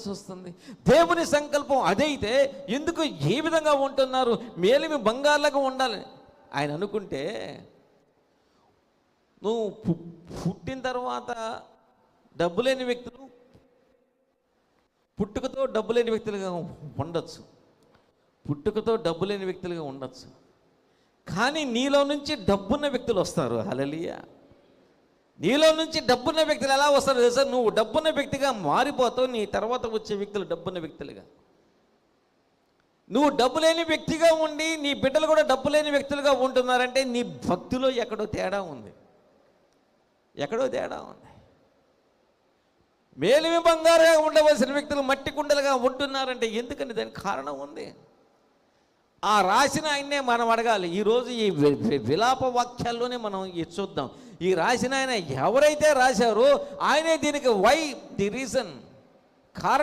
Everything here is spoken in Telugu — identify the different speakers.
Speaker 1: వస్తుంది. దేవుని సంకల్పం అదైతే ఎందుకు ఏ విధంగా ఉంటున్నారు? మేలిమి బంగారులాగా ఉండాలి ఆయన అనుకుంటే, నువ్వు పుట్టిన తర్వాత డబ్బు లేని వ్యక్తులు పుట్టుకతో డబ్బు లేని వ్యక్తులుగా ఉండొచ్చు, పుట్టుకతో డబ్బు లేని వ్యక్తులుగా ఉండొచ్చు. కానీ నీలో నుంచి డబ్బున్న వ్యక్తులు వస్తారు. హల్లెలూయా. నీలో నుంచి డబ్బున్న వ్యక్తులు ఎలా వస్తారు తెలుసా? నువ్వు డబ్బున్న వ్యక్తిగా మారిపోతావు. నీ తర్వాత వచ్చే వ్యక్తులు డబ్బున్న వ్యక్తులుగా. నువ్వు డబ్బు లేని వ్యక్తిగా ఉండి నీ బిడ్డలు కూడా డబ్బు లేని వ్యక్తులుగా ఉంటున్నారంటే నీ భక్తిలో ఎక్కడో తేడా ఉంది, ఎక్కడో తేడా ఉంది. మేలిమి బంగారుగా ఉండవలసిన వ్యక్తులు మట్టి కుండలుగా ఉంటున్నారంటే ఎందుకని? దానికి కారణం ఉంది. ఆ రాసిన ఆయన్నే మనం అడగాలి. ఈరోజు ఈ విలాప వాక్యాల్లోనే మనం చూద్దాం. ఈ రాసిన ఆయన ఎవరైతే రాశారో ఆయనే దీనికి వై ది రీజన్, కారణం